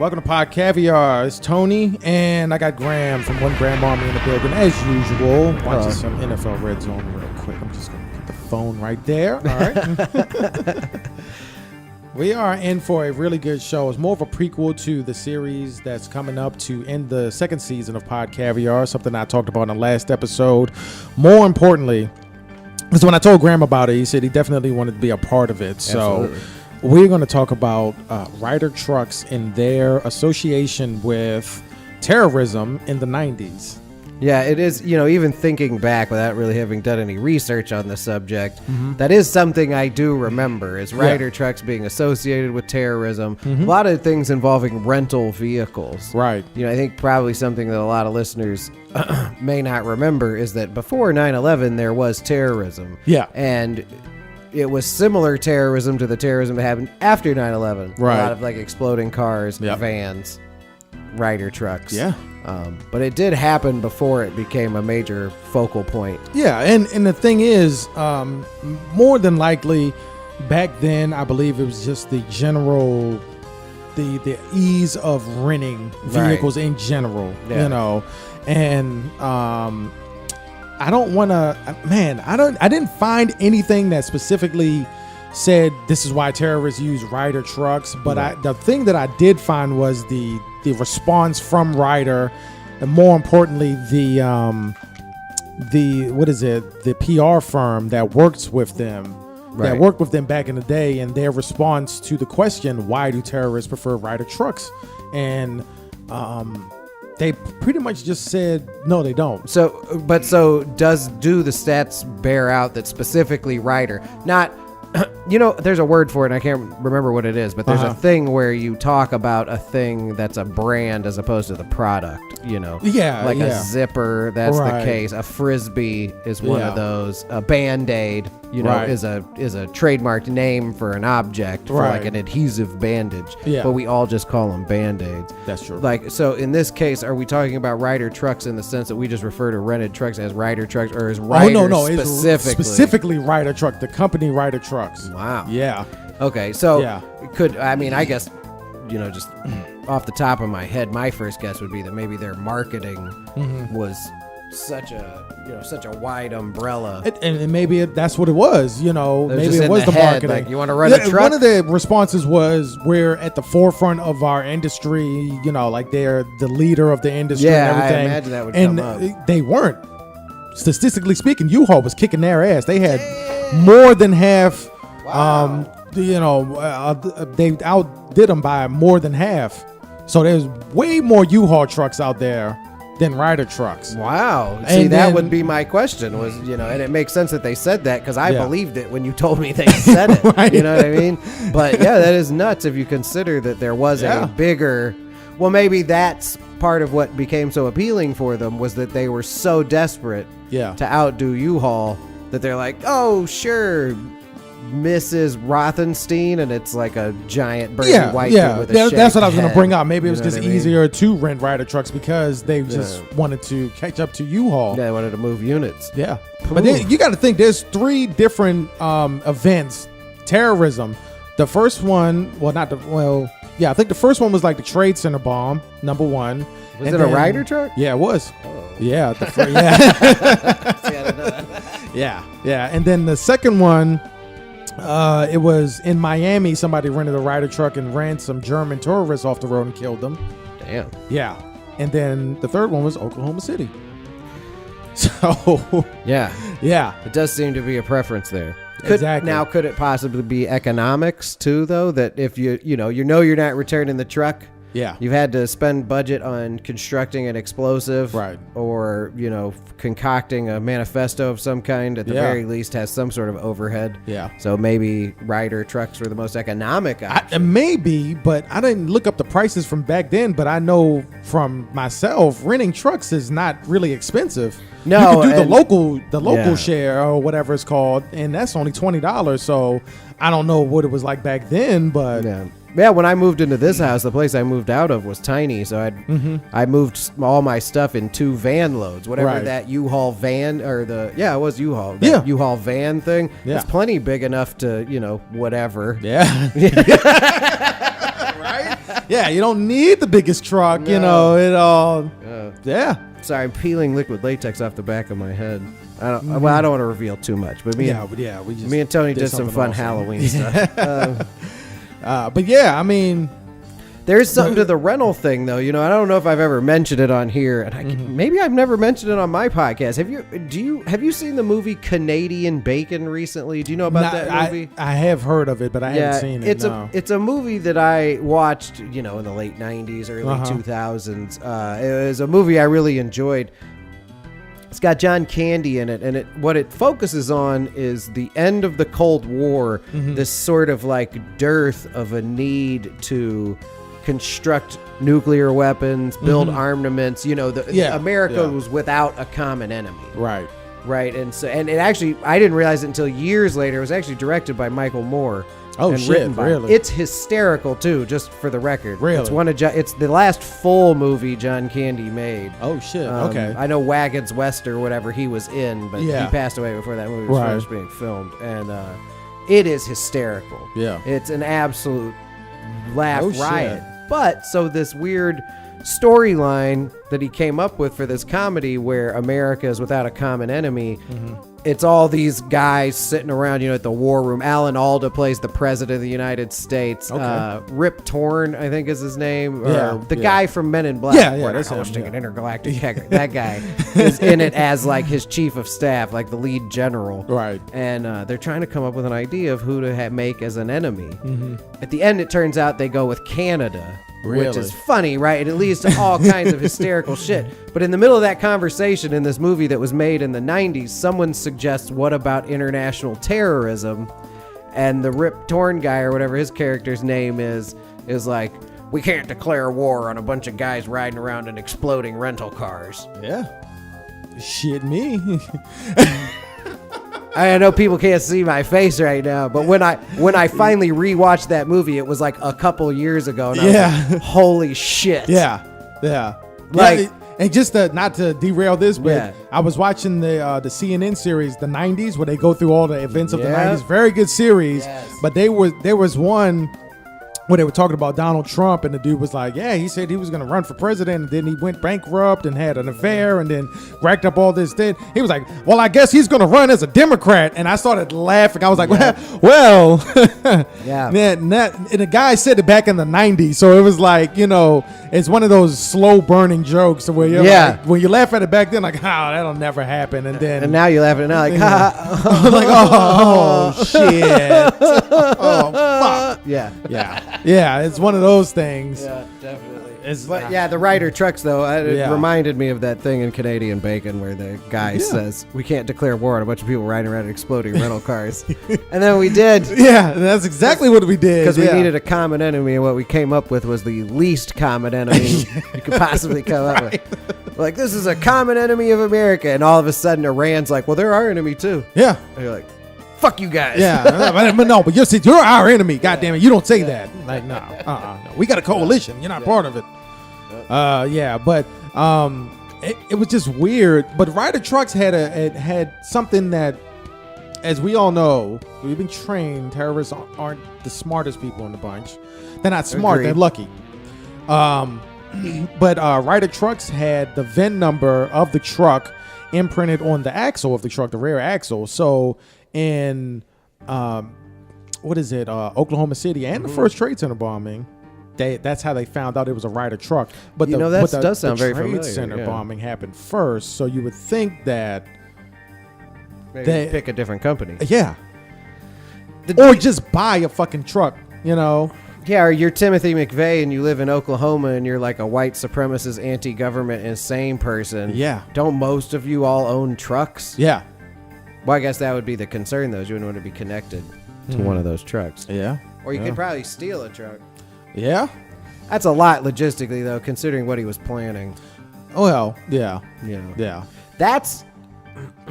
Welcome to Pod Caviar. It's Tony, and I got Graham from One Graham Army in the building, as usual. Watching some NFL Red Zone real quick. I'm just going to put the phone right there. All right. We are in for a really good show. It's more of a prequel to the series that's coming up to end the second season of Pod Caviar, something I talked about in the last episode. More importantly, because when I told Graham about it, he said he definitely wanted to be a part of it. Absolutely. So we're going to talk about Ryder Trucks and their association with terrorism in the 90s. Yeah, it is, even thinking back without really having done any research on the subject, that is something I do remember, is Ryder Trucks being associated with terrorism. A lot of things involving rental vehicles. Right. I think probably something that a lot of listeners may not remember is that before 9/11, there was terrorism. Yeah. And it was similar terrorism to the terrorism that happened after 9/11. Right. A lot of exploding cars, Yep. vans, Ryder Trucks. Yeah. But it did happen before it became a major focal point. Yeah, and the thing is, more than likely, back then, I believe it was just the general, the ease of renting vehicles in general, and I don't want to, I didn't find anything that specifically said this is why terrorists use Ryder Trucks, but the thing that I did find was the response from Ryder, and more importantly, the PR firm that works with them, that worked with them back in the day, and their response to the question, why do terrorists prefer Ryder Trucks? And they pretty much just said, no, they don't. So do the stats bear out that specifically Ryder, not, there's a word for it, and I can't remember what it is, but there's a thing where you talk about a thing that's a brand as opposed to the product, a zipper, that's the case. A Frisbee is one of those. A Band-Aid, is a trademarked name for an object, for like an adhesive bandage. Yeah. But we all just call them Band-Aids. That's true. So in this case, are we talking about Ryder Trucks in the sense that we just refer to rented trucks as Ryder Trucks, or is Ryder specifically Ryder Truck, the company Ryder Trucks. Wow. Yeah. Okay, so I guess, just off the top of my head, my first guess would be that maybe their marketing was such a wide umbrella. And maybe that's what it was, maybe it was the head, marketing. Like, you want to rent a truck? One of the responses was, we're at the forefront of our industry, like they're the leader of the industry and everything. I imagine that would come up. And they weren't. Statistically speaking, UHaul was kicking their ass. They had more than half. Wow. They outdid them by more than half. So there's way more U-Haul trucks out there than Ryder Trucks. Wow. See, that would be my question was, and it makes sense that they said that because I believed it when you told me they said it. Right. You know what I mean? But yeah, that is nuts if you consider that there was a bigger, well, maybe that's part of what became so appealing for them was that they were so desperate to outdo U-Haul that they're like, oh, sure, Mrs. Rothenstein, and it's like a giant burly white dude with a shaved that's what I was going to head. bring up. Maybe it was You know just what I mean? easier to rent Ryder Trucks because they just wanted to catch up to U-Haul. Yeah, they wanted to move units. Yeah. But then you got to think there's three different events. Terrorism. The first one, I think the first one was like the Trade Center bomb, number one. Was it a Ryder truck? Yeah, it was. Oh. Yeah. See, I didn't know that. Yeah. And then the second one, it was in Miami. Somebody rented a Ryder truck and ran some German tourists off the road and killed them. Damn. Yeah. And then the third one was Oklahoma City. So yeah, it does seem to be a preference there. Exactly. Now, could it possibly be economics too, though? That if you're not returning the truck, you've had to spend budget on constructing an explosive, right? Or concocting a manifesto of some kind. At the very least, has some sort of overhead. Yeah. So maybe Ryder Trucks were the most economic option. Maybe, but I didn't look up the prices from back then. But I know from myself, renting trucks is not really expensive. No, you can do the local share or whatever it's called, and that's only $20. So I don't know what it was like back then, but yeah. When I moved into this house, the place I moved out of was tiny, so I moved all my stuff in 2 van loads, whatever that U-Haul van or it was U-Haul, U-Haul van thing. Yeah. It's plenty big enough to whatever. Yeah. Yeah, you don't need the biggest truck. You know it all. Yeah. Sorry, I'm peeling liquid latex off the back of my head. Well, I don't want to reveal too much, but me and Tony did some fun Halloween stuff. But yeah, I mean, there's something to the rental thing, though. You know, I don't know if I've ever mentioned it on here, and maybe I've never mentioned it on my podcast. Have you seen the movie Canadian Bacon recently? Do you know about that movie? I have heard of it, but I haven't seen it. It's a movie that I watched, you know, in the late 90s, early 2000s. It was a movie I really enjoyed. It's got John Candy in it, and what it focuses on is the end of the Cold War, this sort of like dearth of a need to construct nuclear weapons, build armaments. You know, America was without a common enemy. Right. And so, and it actually, I didn't realize it until years later. It was actually directed by Michael Moore. Oh, shit, really? It's hysterical, too, just for the record. Really? It's the last full movie John Candy made. Oh, shit, okay. I know Wagons West or whatever he was in, but he passed away before that movie was finished being filmed. And it is hysterical. Yeah. It's an absolute laugh riot. But, so this weird storyline that he came up with for this comedy where America is without a common enemy, it's all these guys sitting around, you know, at the war room. Alan Alda plays the president of the United States. Rip Torn, I think is his name. The guy from Men in Black. That's hosting an intergalactic hacker. That guy is in it as like his chief of staff, like the lead general. Right. And they're trying to come up with an idea of who to make as an enemy. At the end, it turns out they go with Canada. Really? Which is funny, right? It leads to all kinds of hysterical shit. But in the middle of that conversation in this movie that was made in the 90s, someone suggests, what about international terrorism? And the Rip Torn guy, or whatever his character's name is like, we can't declare war on a bunch of guys riding around in exploding rental cars. Yeah. Shit me. I know people can't see my face right now, but when I finally rewatched that movie, it was like a couple years ago, and I was like, holy shit. Yeah. Like, and just not to derail this, but I was watching the CNN series, the 90s, where they go through all the events of the 90s. Very good series. But there was one where they were talking about Donald Trump, and the dude was like, he said he was going to run for president, and then he went bankrupt and had an affair and then racked up all this debt. He was like, well, I guess he's going to run as a Democrat. And I started laughing. I was like, well, and the guy said it back in the 90s. So it was like, you know, it's one of those slow burning jokes where you're like, when you laugh at it back then, like, that'll never happen. And then, and now you laugh at it now, like, like, oh, shit. Oh, fuck. Yeah, it's one of those things. Yeah, definitely. The Ryder Trucks, though, it reminded me of that thing in Canadian Bacon where the guy says, we can't declare war on a bunch of people riding around exploding rental cars. And then we did. Yeah, that's exactly what we did. Because we needed a common enemy, and what we came up with was the least common enemy you could possibly come up with. Like, this is a common enemy of America. And all of a sudden, Iran's like, well, they're our enemy, too. Yeah. And you're like, fuck you guys. Yeah, but you're our enemy. God damn it, you don't say that. Like, no, we got a coalition. You're not part of it. But it was just weird. But Ryder Trucks had something that, as we all know, we've been trained. Terrorists aren't the smartest people in the bunch. They're not smart. Agreed. They're lucky. But Ryder Trucks had the VIN number of the truck imprinted on the axle of the truck, the rear axle. So in Oklahoma City and the first Trade Center bombing, that's how they found out it was a Ryder truck. But that does sound very familiar. The familiar. Trade Center bombing happened first, so you would think that maybe pick a different company. Yeah. Or just buy a fucking truck, you know. Yeah, or you're Timothy McVeigh and you live in Oklahoma and you're like a white supremacist, anti-government, insane person. Yeah. Don't most of you all own trucks? Yeah. Well, I guess that would be the concern, though, is you wouldn't want to be connected to one of those trucks. Yeah. Or you could probably steal a truck. Yeah. That's a lot logistically, though, considering what he was planning. Well, yeah. Yeah. That's...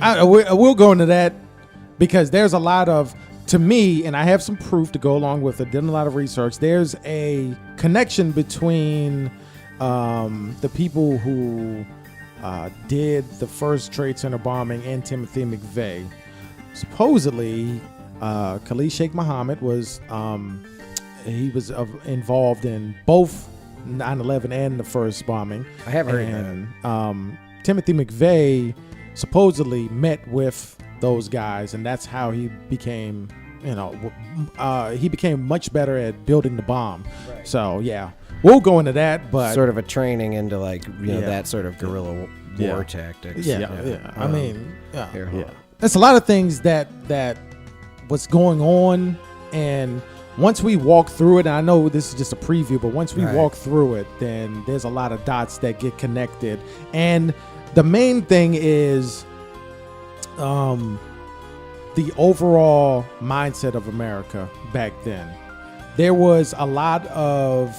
we'll go into that because there's a lot of... To me, and I have some proof to go along with it, did a lot of research, there's a connection between the people who did the first Trade Center bombing and Timothy McVeigh. Supposedly, Khalid Sheikh Mohammed was he was involved in both 9/11 and the first bombing. I have heard that. Timothy McVeigh supposedly met with those guys, and that's how he became, he became much better at building the bomb. Right. So yeah, we'll go into that, but sort of a training into that sort of guerrilla war tactics. Yeah. I mean, there's a lot of things that what's going on, and once we walk through it, and I know this is just a preview, but once we walk through it, then there's a lot of dots that get connected, and the main thing is the overall mindset of America back then. There was a lot of,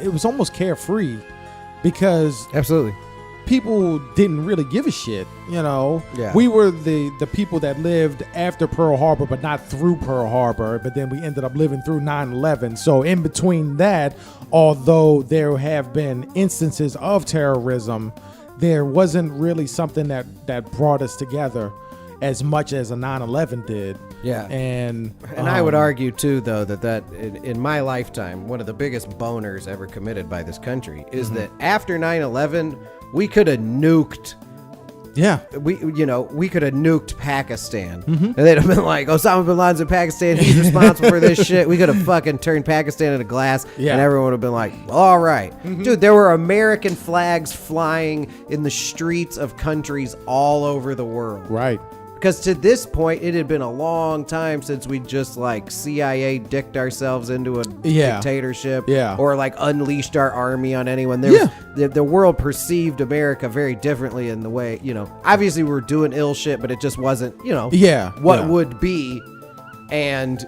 it was almost carefree because absolutely people didn't really give a shit, Yeah. We were the people that lived after Pearl Harbor, but not through Pearl Harbor, but then we ended up living through 9/11. So in between that, although there have been instances of terrorism, there wasn't really something that brought us together as much as a 9/11 did. Yeah. And I would argue too, though, that in my lifetime, one of the biggest boners ever committed by this country is that after 9/11, we could have nuked. Yeah. We could have nuked Pakistan. And they'd have been like, Osama bin Laden's in Pakistan. He's responsible for this shit. We could have fucking turned Pakistan into glass. Yeah. And everyone would have been like, all right. Dude, there were American flags flying in the streets of countries all over the world. Right. Because to this point, it had been a long time since we just CIA dicked ourselves into a dictatorship, or unleashed our army on anyone. The world perceived America very differently in the way, obviously we were doing ill shit, but it just wasn't, what would be. And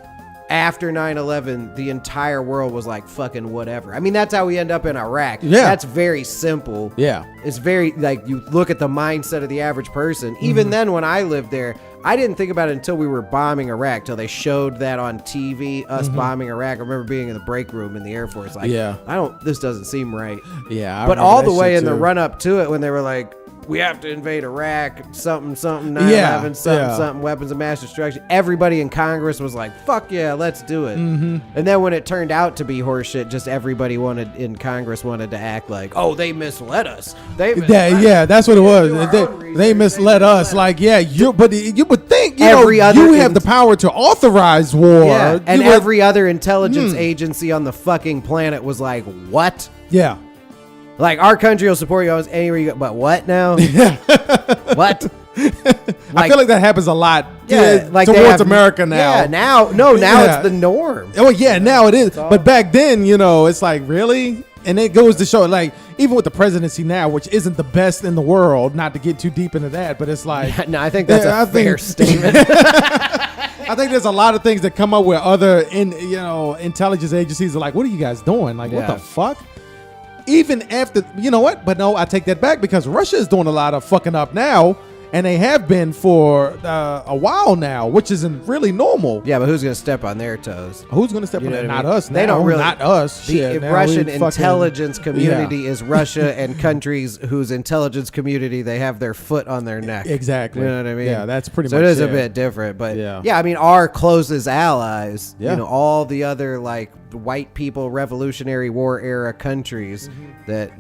after 9/11, the entire world was like, fucking whatever. I mean, that's how we end up in Iraq. Yeah. That's very simple. Yeah. It's very, you look at the mindset of the average person. Even then, when I lived there, I didn't think about it until we were bombing Iraq, till they showed that on TV, us bombing Iraq. I remember being in the break room in the Air Force, this doesn't seem right. Yeah. But all the way in the run up to it, when they were like, we have to invade Iraq, something, 9/11, something, weapons of mass destruction. Everybody in Congress was like, fuck yeah, let's do it. And then when it turned out to be horseshit, just everybody in Congress wanted to act like, they misled us. That's what it was. They misled us. But you would think, you have the power to authorize war. Yeah, and every other intelligence agency on the fucking planet was like, what? Yeah. Like, our country will support you anywhere you go. But what now? What? I feel like that happens a lot towards America now. Yeah, now it's the norm. Oh, yeah, now it is. But back then, it's like, really? And it goes to show, even with the presidency now, which isn't the best in the world, not to get too deep into that, but it's like... No, I think that's a fair statement. I think there's a lot of things that come up where other intelligence agencies are like, what are you guys doing? What the fuck? Even after, but no, I take that back, because Russia is doing a lot of fucking up now, and they have been for a while now, which isn't really normal. Yeah, but who's going to step on their toes? Who's going to step on their? Not us. They don't really. Not us. The Russian intelligence community is Russia and countries whose intelligence community, they have their foot on their neck. Exactly. You know what I mean? Yeah, that's pretty much it. So it is a bit different, but I mean, our closest allies, all the other white people, Revolutionary War era countries that,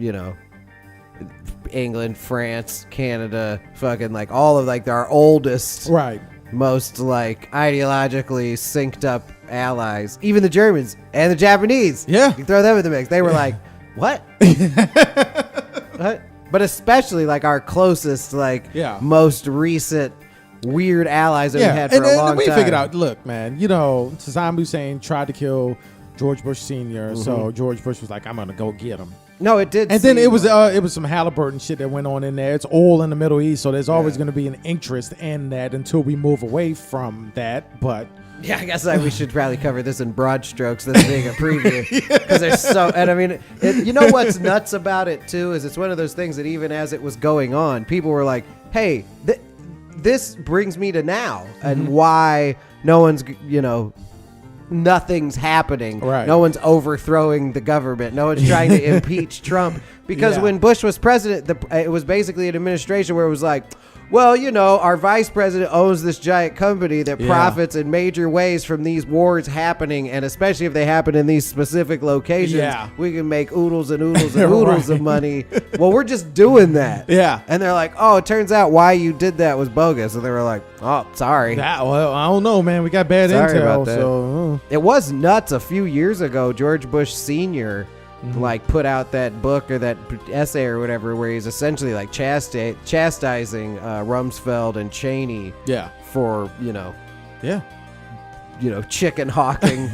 England, France, Canada, fucking all of our oldest, most ideologically synced up allies, even the Germans and the Japanese. Yeah. You throw them in the mix. They were like, what? What? But especially our closest, most recent weird allies that we had for a long time. We figured out, look, man, Saddam Hussein tried to kill George Bush Sr., so George Bush was like, I'm going to go get him. No, it did. And then it was some Halliburton shit that went on in there. It's all in the Middle East, so there's always going to be an interest in that until we move away from that. But yeah, I guess we should probably cover this in broad strokes, this being a preview, because there's so. And I mean, what's nuts about it too is it's one of those things that even as it was going on, people were like, "Hey, this brings me to now and why no one's nothing's happening. Right. No one's overthrowing the government. No one's trying to impeach Trump." Because when Bush was president, it was basically an administration where it was like, well, you know, our vice president owns this giant company that profits in major ways from these wars happening, and especially if they happen in these specific locations, we can make oodles and oodles and oodles of money. Well, we're just doing that. Yeah. And they're like, oh, it turns out why you did that was bogus. And they were like, oh, sorry. Well, I don't know, man. We got bad Sorry intel. about that. So, It was nuts a few years ago. George Bush Sr., like put out that book or that essay or whatever where he's essentially like chastising Rumsfeld and Cheney for chicken hawking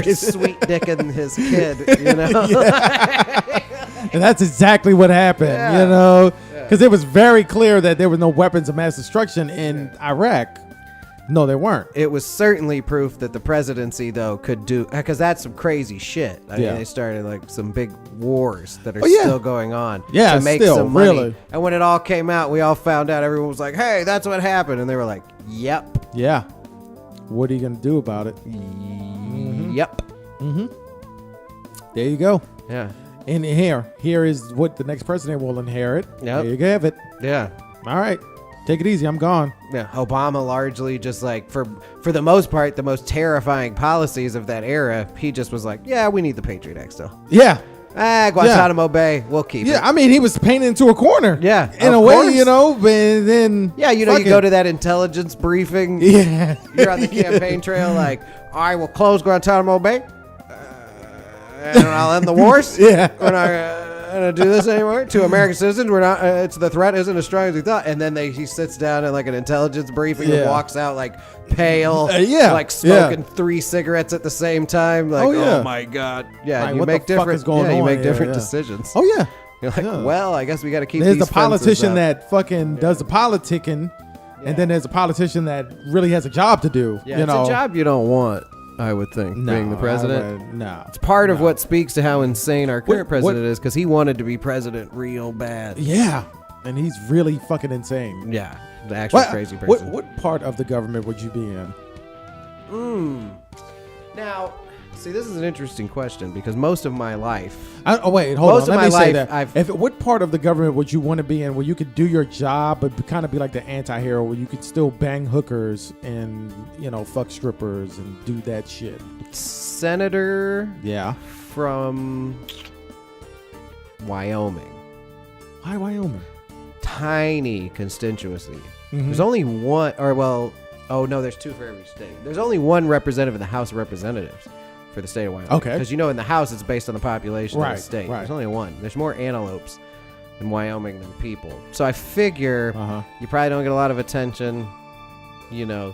his sweet dick and his kid, you know. And that's exactly what happened, you know, because it was very clear that there were no weapons of mass destruction in Iraq. No, there weren't. It was certainly proof that the presidency, though, could do, because that's some crazy shit. I mean, they started like some big wars that are still going on to make some money. Really. And when it all came out, we all found out, everyone was like, hey, that's what happened. And they were like, yep. Yeah. What are you going to do about it? Yep. There you go. Yeah. And here is what the next president will inherit. Yep. There you have it. Yeah. All right. Take it easy. I'm gone. Yeah, Obama largely just like for the most part, the most terrifying policies of that era. He just was like, yeah, we need the Patriot Act still. Yeah. Guantanamo Bay, we'll keep it. Yeah, I mean, he was painted into a corner. Yeah, in a way, you know. But then you go to that intelligence briefing. Yeah, you're on the campaign trail. Like, all right, we'll close Guantanamo Bay, and I'll end the wars. Yeah, we're not gonna do this anymore to American citizens. We're not. It's the threat isn't as strong as we thought. And then he sits down in like an intelligence briefing and walks out like pale, like smoking 3 cigarettes at the same time. Like, oh my god, like, you make different. You make different decisions. Oh yeah, you're like, well, I guess we got to keep. There's these the politician that fucking does the politicking, and then there's a politician that really has a job to do. Yeah, it's a job you don't want. I would think, being the president. It's part of what speaks to how insane our current president is, because he wanted to be president real bad. Yeah, and he's really fucking insane. Yeah, the actual crazy person. What part of the government would you be in? Now, see, this is an interesting question, because most of my life... hold on. Let me say that. What part of the government would you want to be in where you could do your job but kind of be like the anti-hero, where you could still bang hookers and, you know, fuck strippers and do that shit? Senator from Wyoming. Why Wyoming? Tiny constituency. There's only one, there's 2 for every state. There's only one representative in the House of Representatives for the state of Wyoming. Okay. Because, you know, in the House, it's based on the population of the state. Right. There's only one. There's more antelopes in Wyoming than people. So I figure you probably don't get a lot of attention. You know,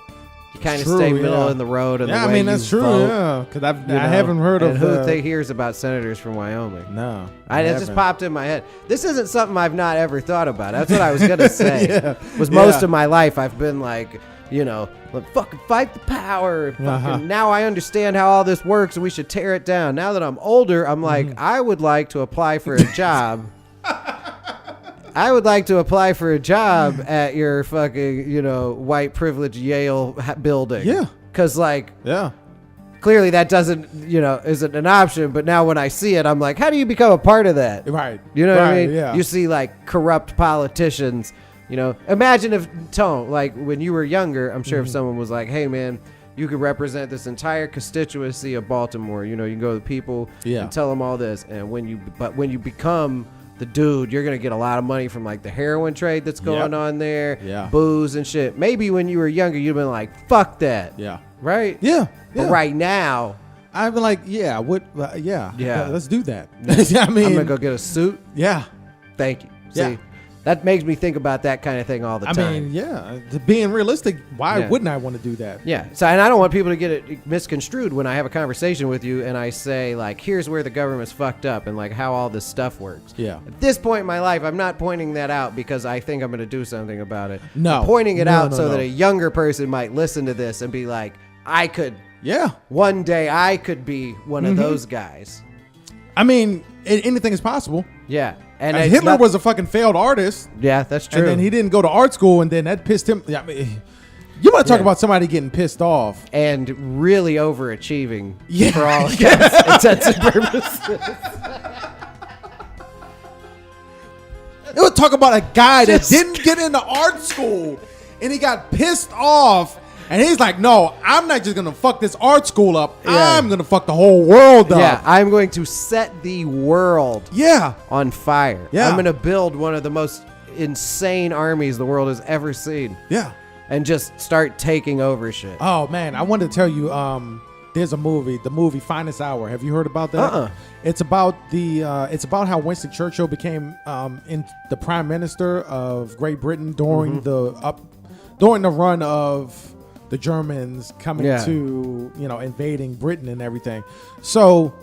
you kind of stay middle in the road. And I mean, that's true. Vote, yeah, because I haven't heard of who hears about senators from Wyoming. No, it just popped in my head. This isn't something I've not ever thought about. That's what I was gonna say. Most of my life I've been like, you know, fucking fight the power. Now I understand how all this works, and we should tear it down. Now that I'm older, I'm like, I would like to apply for a job. I would like to apply for a job at your fucking, you know, white privilege Yale building. Yeah. Because, like, clearly that doesn't, you know, isn't an option. But now when I see it, I'm like, how do you become a part of that? Right. You know what I mean? Yeah. You see, like, corrupt politicians. You know, imagine if, like, when you were younger, I'm sure if someone was like, hey, man, you could represent this entire constituency of Baltimore. You know, you can go to the people and tell them all this. And when you become the dude, you're going to get a lot of money from, like, the heroin trade that's going on there, booze and shit. Maybe when you were younger, you'd been like, fuck that. Yeah. Right? Yeah. But right now, I've been like, let's do that. I mean, I'm going to go get a suit. Yeah. Thank you. See? That makes me think about that kind of thing all the time. I mean, being realistic, why wouldn't I want to do that? Yeah. So, and I don't want people to get it misconstrued when I have a conversation with you and I say, like, here's where the government's fucked up and, like, how all this stuff works. Yeah. At this point in my life, I'm not pointing that out because I think I'm going to do something about it. No. I'm pointing it out so that a younger person might listen to this and be like, one day I could be one of those guys. I mean, anything is possible. Yeah. And Hitler was a fucking failed artist. Yeah, that's true. And then he didn't go to art school, and then that pissed him. I mean, you want to talk about somebody getting pissed off and really overachieving for all intents and purposes. It would talk about a guy that didn't get into art school, and he got pissed off. And he's like, no, I'm not just going to fuck this art school up. Yeah. I'm going to fuck the whole world up. Yeah, I'm going to set the world on fire. Yeah. I'm going to build one of the most insane armies the world has ever seen. Yeah. And just start taking over shit. Oh, man, I wanted to tell you, there's a movie, the movie Finest Hour. Have you heard about that? It's about how Winston Churchill became in the Prime Minister of Great Britain during the run of the Germans coming to, invading Britain and everything. So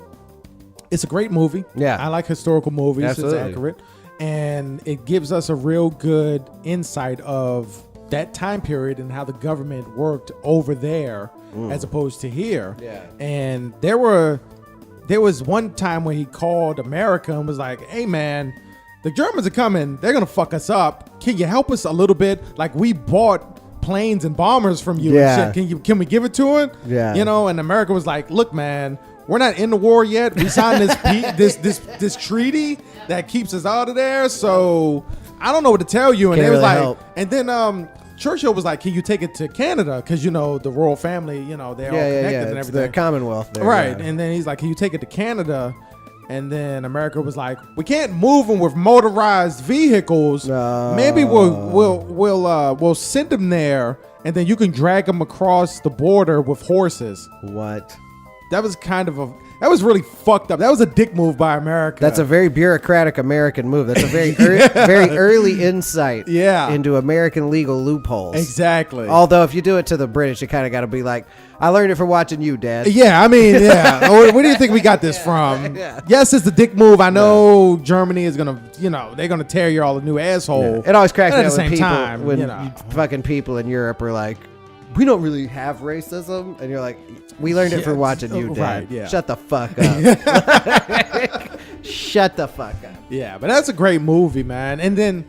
it's a great movie. Yeah. I like historical movies. Absolutely. It's accurate. And it gives us a real good insight of that time period and how the government worked over there as opposed to here. Yeah. And there was one time when he called America and was like, hey, man, the Germans are coming. They're going to fuck us up. Can you help us a little bit? Like, we bought planes and bombers from you and shit. Can we give it to it? Yeah. And America was like, look, man, we're not in the war yet. We signed this treaty that keeps us out of there. So I don't know what to tell you. And Can't they was really like, help. and then Churchill was like, can you take it to Canada? Because the royal family, they're all connected and everything. The Commonwealth there. Right. Yeah. And then he's like, can you take it to Canada? And then America was like, we can't move them with motorized vehicles. Maybe we'll send them there, and then you can drag them across the border with horses. What? That was that was really fucked up. That was a dick move by America. That's a very bureaucratic American move. That's a very very early insight into American legal loopholes. Exactly. Although if you do it to the British, you kind of got to be like, I learned it from watching you, Dad. Yeah, I mean, yeah. Where do you think we got this from? Yeah. Yes, it's the dick move. I know Germany is going to, they're going to tear you all a new asshole. Yeah. It always cracks me at up the same when people, time, when fucking people in Europe are like, we don't really have racism. And you're like, we learned it from watching you, Dad. Right, yeah. Shut the fuck up. Shut the fuck up. Yeah, but that's a great movie, man. And then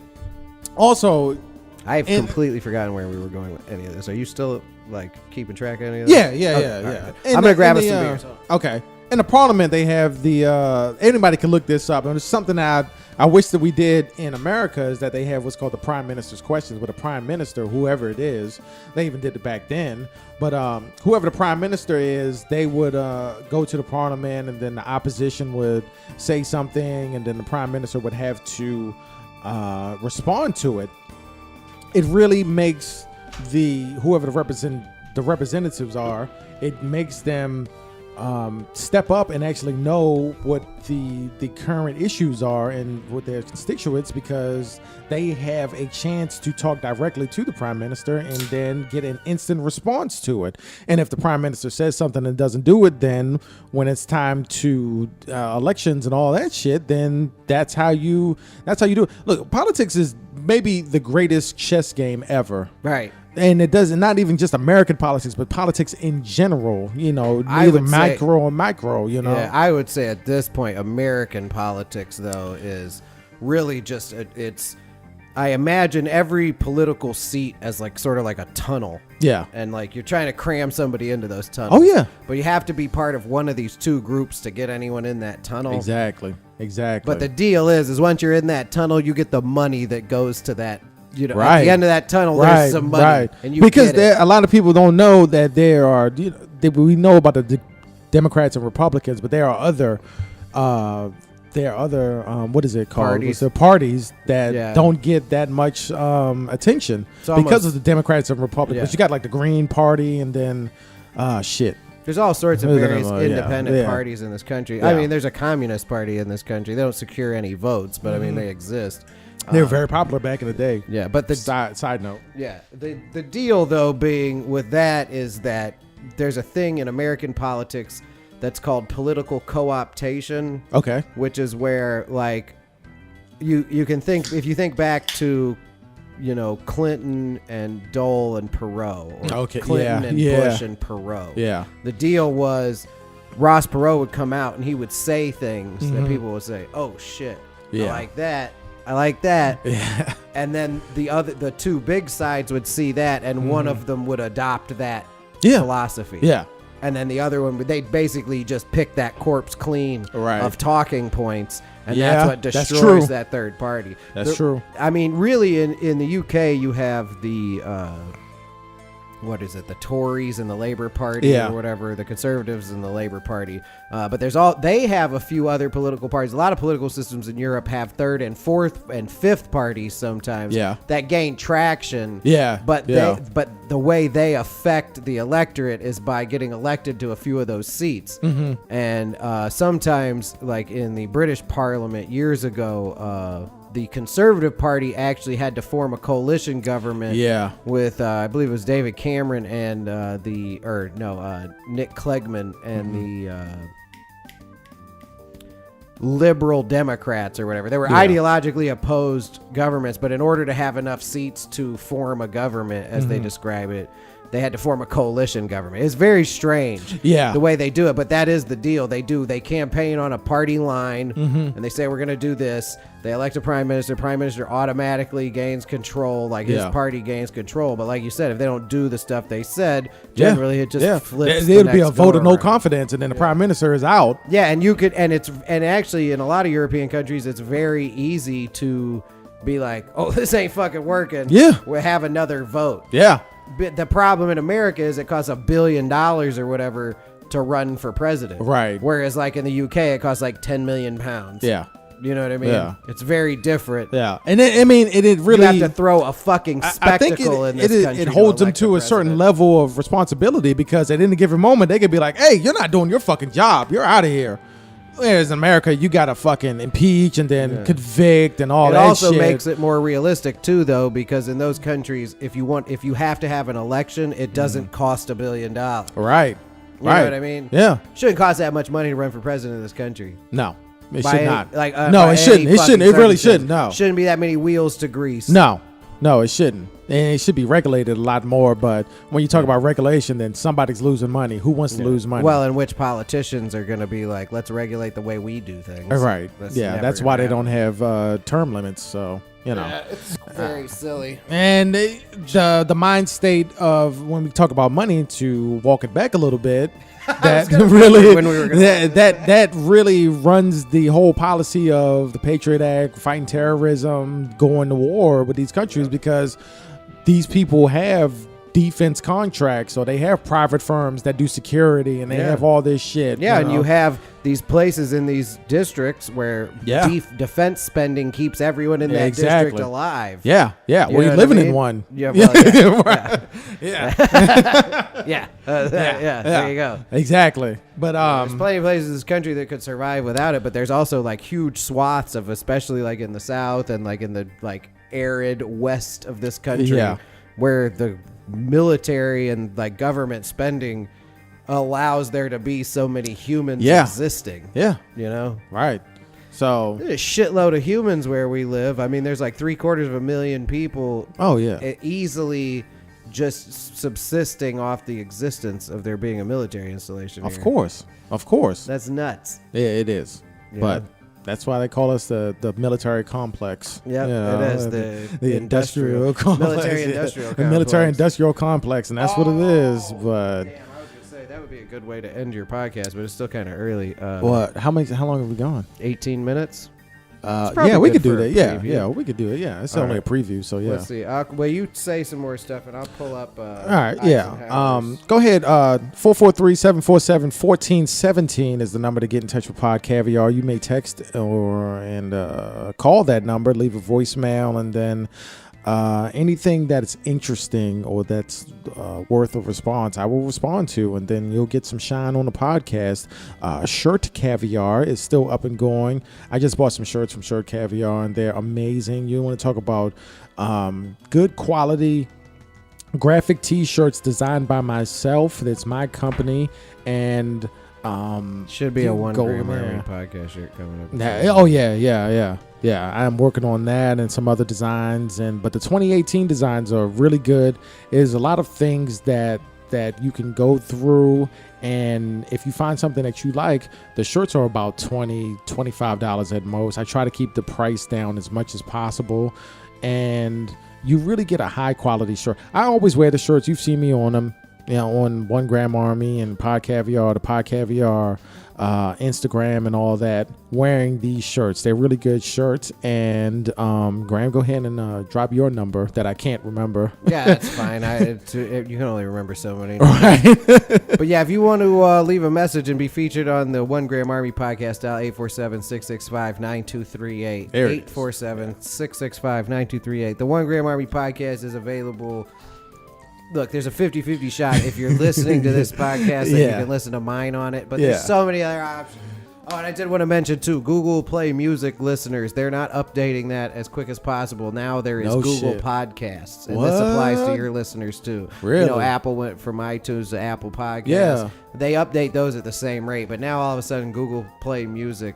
also, I've completely forgotten where we were going with any of this. Are you still like keeping track of any of this? Yeah. Right. I'm gonna grab us some beers. Okay. In the Parliament, they have anybody can look this up. And it's something that I wish that we did in America is that they have what's called the Prime Minister's Questions, with a Prime Minister, whoever it is. They even did it back then. But whoever the Prime Minister is, they would go to the Parliament, and then the opposition would say something, and then the Prime Minister would have to respond to it. It really makes whoever the representatives are, it makes them step up and actually know what the current issues are and with their constituents, because they have a chance to talk directly to the Prime Minister and then get an instant response to it. And if the Prime Minister says something and doesn't do it, then when it's time to elections and all that shit, then that's how you do it. Look, politics is maybe the greatest chess game ever. Right. And it doesn't, not even just American politics, but politics in general, either macro or micro, Yeah, I would say at this point, American politics, though, is really just, I imagine every political seat as like sort of like a tunnel. Yeah. And like you're trying to cram somebody into those tunnels. Oh, yeah. But you have to be part of one of these two groups to get anyone in that tunnel. Exactly. But the deal is once you're in that tunnel, you get the money that goes to that. Right. At the end of that tunnel, there's some money, right. And you because get a lot of people don't know that there are. We know about the Democrats and Republicans, but there are other. What is it called? Parties. Parties that don't get that much attention because of the Democrats and Republicans. Yeah. You got like the Green Party, and then shit. There's all sorts of various independent parties in this country. Yeah. I mean, there's a Communist Party in this country. They don't secure any votes, but I mean, they exist. They were very popular back in the day. Yeah, but the side note. Yeah, the deal though being with that is that there's a thing in American politics that's called political co-optation. Okay. Which is where like you can think, if you think back to Clinton and Dole and Perot, or Clinton and Bush and Perot. Yeah. The deal was Ross Perot would come out and he would say things that people would say, "Oh shit, I like that." Yeah. And then the two big sides would see that, and one of them would adopt that philosophy. Yeah. And then the other one, they basically just pick that corpse clean of talking points. And that's what destroys that third party. That's true. I mean, really, in the UK, you have the, what is it, the Tories and the Labour Party or whatever, the Conservatives and the Labour Party. But they have a few other political parties. A lot of political systems in Europe have third and fourth and fifth parties sometimes that gain traction. But the way they affect the electorate is by getting elected to a few of those seats. And sometimes, like in the British Parliament years ago, the Conservative Party actually had to form a coalition government with, I believe it was David Cameron and Nick Clegg and the Liberal Democrats or whatever. They were ideologically opposed governments, but in order to have enough seats to form a government, as they describe it, they had to form a coalition government. It's very strange the way they do it, but that is the deal. They campaign on a party line, and they say, we're going to do this. They elect a prime minister. Prime minister automatically gains control, like his party gains control. But like you said, if they don't do the stuff they said, generally it just flips. It would be a vote of no confidence, and then the prime minister is out. Yeah, and and actually in a lot of European countries, it's very easy to be like, oh, this ain't fucking working. We'll have another vote. The problem in America is it costs $1 billion or whatever to run for president. Right. Whereas like in the UK, it costs like 10 million pounds. You know what I mean? It's very different. And it really, you have to throw a fucking spectacle in this country. It holds them to a certain level of responsibility, because at any given moment they could be like, hey, you're not doing your fucking job. You're out of here. Whereas in America, you got to fucking impeach and then convict and all that shit. It also makes it more realistic, too, though, because in those countries, if you have to have an election, it doesn't cost $1 billion. Right. You know what I mean? Yeah. Shouldn't cost that much money to run for president of this country. No. It should not. No, it shouldn't. It shouldn't. It really shouldn't. No. Shouldn't be that many wheels to grease. No, it shouldn't. And it should be regulated a lot more. But when you talk about regulation, then somebody's losing money. Who wants to lose money? Well, and which politicians are going to be like, let's regulate the way we do things. Right. That's why they don't have term limits. So, you know. It's very silly. And the mind state of when we talk about money, to walk it back a little bit, that really that really runs the whole policy of the Patriot Act, fighting terrorism, going to war with these countries, because these people have defense contracts, so they have private firms that do security, and they have all this shit. And you have these places in these districts where defense spending keeps everyone in that district alive. Well, you're living in one. There you go. Exactly. But there's plenty of places in this country that could survive without it, but there's also like huge swaths of, especially like in the South and like in the like arid west of this country, where the military and like government spending allows there to be so many humans existing. You know? Right. So there's a shitload of humans where we live. I mean, there's like 750,000 people. Easily just subsisting off the existence of there being a military installation. Of course. That's nuts. Yeah, it is. But that's why they call us the military complex. Yeah, it is the industrial complex. Military industrial complex, and that's what it is. But damn, I was gonna say that would be a good way to end your podcast, but it's still kind of early. What? How long have we gone? 18 minutes. We could do that. Yeah, we could do it. Yeah, it's only a preview, so yeah. Let's see. Well, you say some more stuff, and I'll pull up. All right, go ahead. 443-747-1417 is the number to get in touch with Pod Caviar. You may text and call that number, leave a voicemail, and then anything that's interesting or that's worth a response, I will respond to, and then you'll get some shine on the podcast. Shirt Caviar is still up and going. I just bought some shirts from Shirt Caviar, and they're amazing. You want to talk about good quality graphic t-shirts designed by myself. That's my company, and should be a 1 gram Army podcast shirt coming up. Yeah, I'm working on that and some other designs, but the 2018 designs are really good. There's a lot of things that you can go through, and if you find something that you like, the shirts are about $20-$25 at most. I try to keep the price down as much as possible, and you really get a high quality shirt. I always wear the shirts. You've seen me on them. on One Gram Army and Pod Caviar, the Pod Caviar Instagram and all that, wearing these shirts. They're really good shirts. And Graham, go ahead and drop your number that I can't remember. Yeah, that's fine. You can only remember so many. Right. But yeah, if you want to leave a message and be featured on the One Gram Army podcast, dial 847-665-9238. 847-665-9238. The One Gram Army podcast is available. Look, there's a 50-50 shot if you're listening to this podcast that you can listen to mine on it. But there's so many other options. Oh, and I did want to mention, too, Google Play Music listeners, they're not updating that as quick as possible. Now there is Google Podcasts. And this applies to your listeners, too. Really? You know, Apple went from iTunes to Apple Podcasts. Yeah. They update those at the same rate. But now all of a sudden, Google Play Music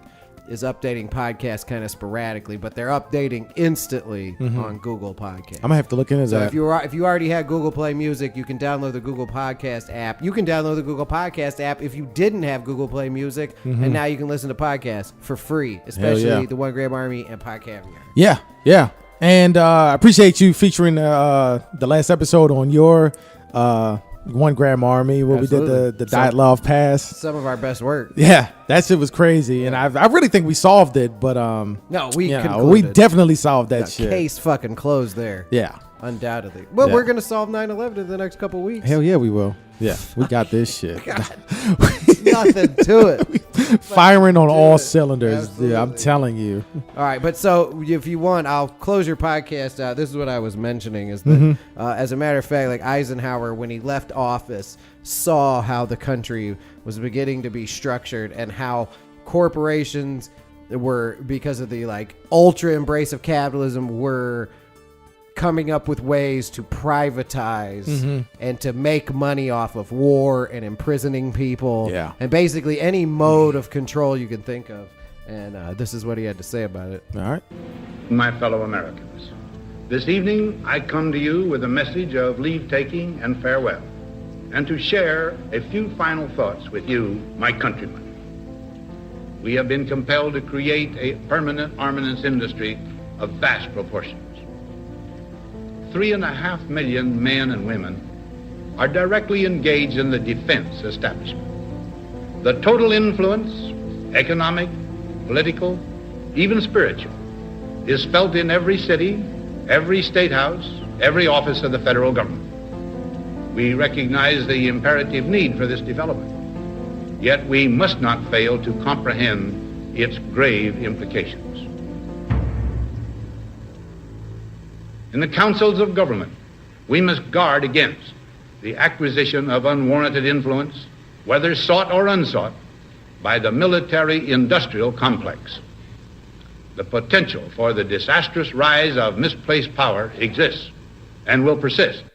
is updating podcasts kind of sporadically, but they're updating instantly on Google Podcasts. I'm gonna have to look into that. If you already had Google Play Music, you can download the Google Podcast app. You can download the Google Podcast app if you didn't have Google Play Music, and now you can listen to podcasts for free, especially the One Gram Army and Pod Caviar. Yeah. And I appreciate you featuring the last episode on your One Gram Army where Absolutely. we did the Diet Love Pass. Some of our best work. Yeah, that shit was crazy, and I really think we solved it. But no, we definitely solved that shit. Case fucking closed there. Yeah, undoubtedly. Well, we're gonna solve 9/11 in the next couple weeks. Hell yeah, we will. Yeah, we got this shit. Nothing to it. Firing on all cylinders. Absolutely. Yeah, I'm telling you. All right, but so if you want, I'll close your podcast out. This is what I was mentioning is that, as a matter of fact, like Eisenhower, when he left office, saw how the country was beginning to be structured and how corporations were, because of the like ultra embrace of capitalism, were coming up with ways to privatize and to make money off of war and imprisoning people. Yeah. And basically any mode of control you can think of. And this is what he had to say about it. All right. My fellow Americans, this evening I come to you with a message of leave-taking and farewell, and to share a few final thoughts with you, my countrymen. We have been compelled to create a permanent armaments industry of vast proportions. 3.5 million men and women are directly engaged in the defense establishment. The total influence, economic, political, even spiritual, is felt in every city, every state house, every office of the federal government. We recognize the imperative need for this development, yet we must not fail to comprehend its grave implications. In the councils of government, we must guard against the acquisition of unwarranted influence, whether sought or unsought, by the military-industrial complex. The potential for the disastrous rise of misplaced power exists and will persist.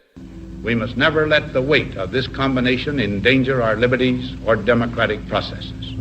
We must never let the weight of this combination endanger our liberties or democratic processes.